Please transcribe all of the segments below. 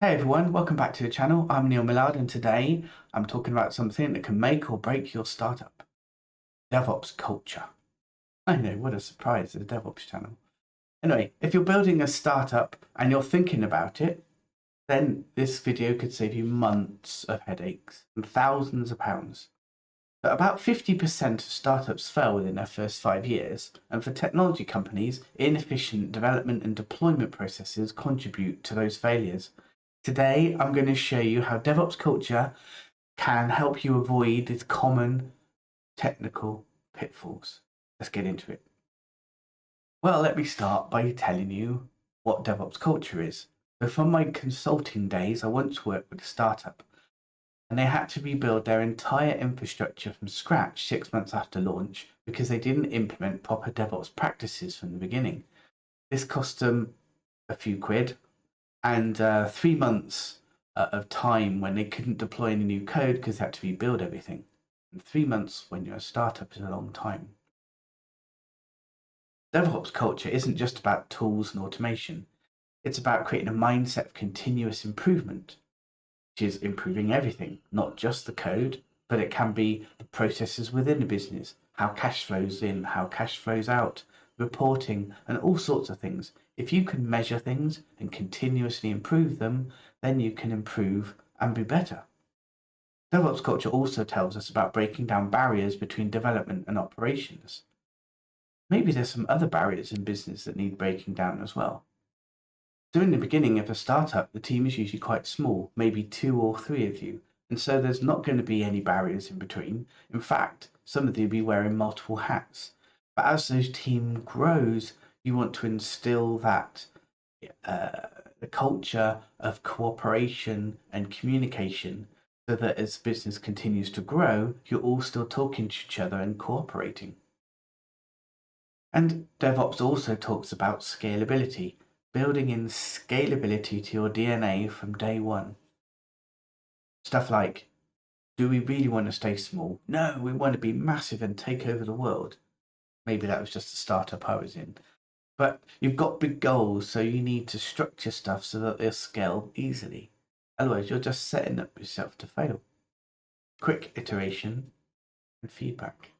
Hey everyone, welcome back to the channel. I'm Neil Millard and today I'm talking about something that can make or break your startup. DevOps culture. I know, what a surprise, the DevOps channel. Anyway, if you're building a startup and you're thinking about it, then this video could save you months of headaches and thousands of pounds. But about 50% of startups fail within their first 5 years, and for technology companies, inefficient development and deployment processes contribute to those failures. Today, I'm going to show you how DevOps culture can help you avoid these common technical pitfalls. Let's get into it. Well, let me start by telling you what DevOps culture is. So from my consulting days, I once worked with a startup and they had to rebuild their entire infrastructure from scratch 6 months after launch because they didn't implement proper DevOps practices from the beginning. This cost them a few quid and 3 months of time when they couldn't deploy any new code because they had to rebuild everything. And 3 months when you're a startup is a long time. DevOps culture isn't just about tools and automation. It's about creating a mindset of continuous improvement, which is improving everything, not just the code, but it can be the processes within the business, how cash flows in, how cash flows out, reporting, and all sorts of things. If you can measure things and continuously improve them, then you can improve and be better. DevOps culture also tells us about breaking down barriers between development and operations. Maybe there's some other barriers in business that need breaking down as well. So in the beginning of a startup, the team is usually quite small, maybe 2 or 3 of you, and so there's not going to be any barriers in between. In fact, some of you will be wearing multiple hats. But as those team grows, you want to instill that the culture of cooperation and communication so that as business continues to grow, you're all still talking to each other and cooperating. And DevOps also talks about scalability, building in scalability to your DNA from day one. Stuff like, do we really want to stay small? No, we want to be massive and take over the world. Maybe that was just a startup I was in. But you've got big goals, so you need to structure stuff so that they'll scale easily. Otherwise, you're just setting up yourself to fail. Quick iteration and feedback.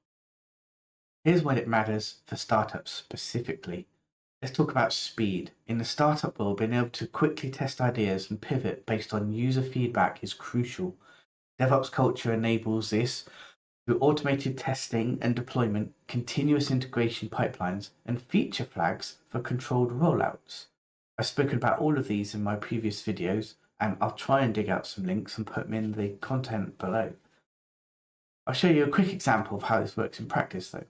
Here's when it matters for startups specifically. Let's talk about speed. In the startup world, being able to quickly test ideas and pivot based on user feedback is crucial. DevOps culture enables this through automated testing and deployment, continuous integration pipelines, and feature flags for controlled rollouts. I've spoken about all of these in my previous videos, and I'll try and dig out some links and put them in the content below. I'll show you a quick example of how this works in practice though.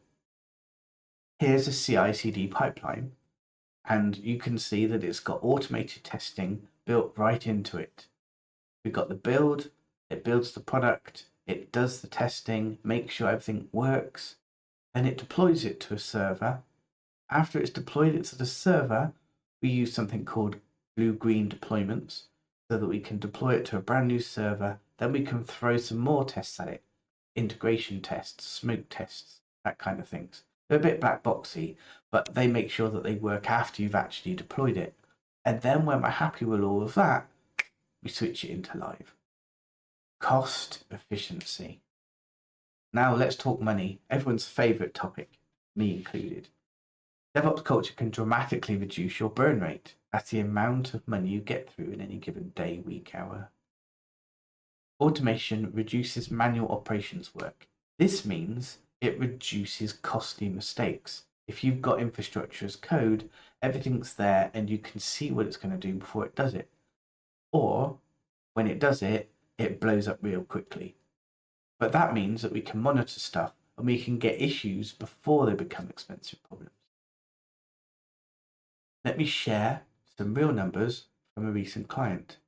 Here's a CI/CD pipeline, and you can see that it's got automated testing built right into it. We've got the build, it builds the product, it does the testing, makes sure everything works, then it deploys it to a server. After it's deployed it to the server, we use something called blue-green deployments so that we can deploy it to a brand new server. Then we can throw some more tests at it, integration tests, smoke tests, that kind of things. They're a bit black boxy, but they make sure that they work after you've actually deployed it. And then when we're happy with all of that, we switch it into live. Cost efficiency. Now let's talk money, everyone's favorite topic, me included. DevOps culture can dramatically reduce your burn rate. That's the amount of money you get through in any given day, week, hour. Automation reduces manual operations work. This means it reduces costly mistakes. If you've got infrastructure as code, everything's there and you can see what it's going to do before it does it. Or when it does it, it blows up real quickly. But that means that we can monitor stuff and we can get issues before they become expensive problems. Let me share some real numbers from a recent client.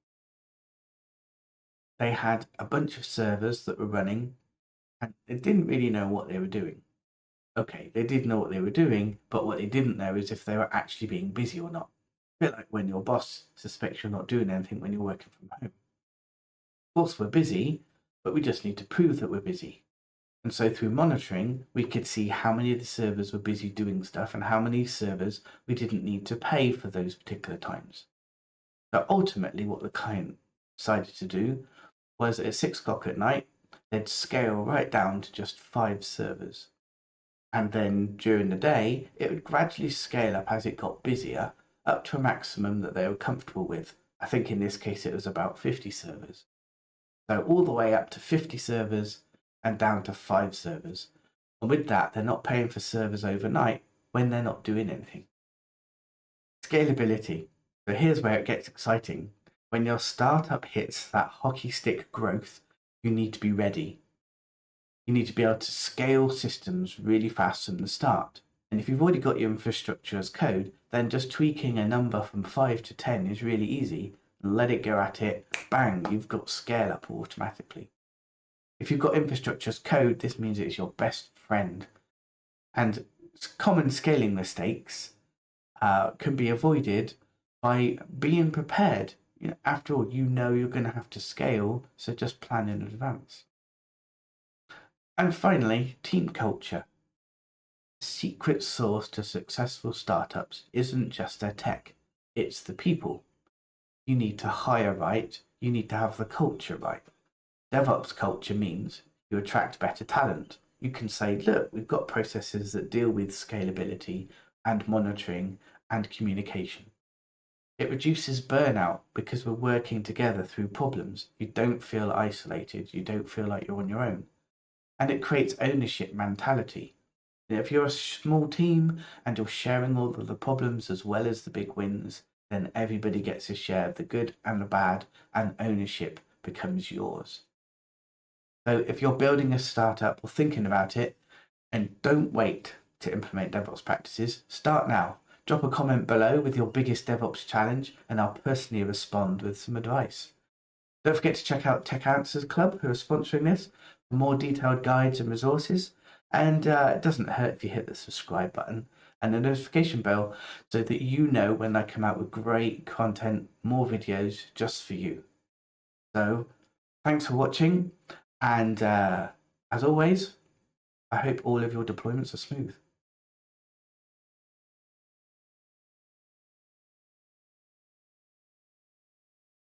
They had a bunch of servers that were running and they didn't really know what they were doing. Okay, they did know what they were doing, but what they didn't know is if they were actually being busy or not. A bit like when your boss suspects you're not doing anything when you're working from home. Of course, we're busy, but we just need to prove that we're busy. And so through monitoring, we could see how many of the servers were busy doing stuff and how many servers we didn't need to pay for those particular times. So ultimately, what the client decided to do was at 6 o'clock at night, they'd scale right down to just 5 servers. And then during the day, it would gradually scale up as it got busier, up to a maximum that they were comfortable with. I think in this case it was about 50 servers. So all the way up to 50 servers and down to 5 servers. And with that, they're not paying for servers overnight when they're not doing anything. Scalability. So here's where it gets exciting. When your startup hits that hockey stick growth, you need to be ready. You need to be able to scale systems really fast from the start. And if you've already got your infrastructure as code, then just tweaking a number from 5 to 10 is really easy. Let it go at it, bang, you've got scale up automatically. If you've got infrastructure as code, this means it's your best friend. And common scaling mistakes can be avoided by being prepared. After all, you're going to have to scale, so just plan in advance. And finally, team culture. The secret sauce to successful startups isn't just their tech, it's the people. You need to hire right, you need to have the culture right. DevOps culture means you attract better talent. You can say, look, we've got processes that deal with scalability and monitoring and communication. It reduces burnout because we're working together through problems. You don't feel isolated, you don't feel like you're on your own. And it creates ownership mentality. If you're a small team and you're sharing all of the problems as well as the big wins, then everybody gets a share of the good and the bad, and ownership becomes yours. So if you're building a startup or thinking about it, and don't wait to implement DevOps practices, start now. Drop a comment below with your biggest DevOps challenge, and I'll personally respond with some advice. Don't forget to check out Tech Answers Club, who are sponsoring this, for more detailed guides and resources. And it doesn't hurt if you hit the subscribe button and the notification bell so that you know when I come out with great content, more videos just for you. So thanks for watching. And as always, I hope all of your deployments are smooth.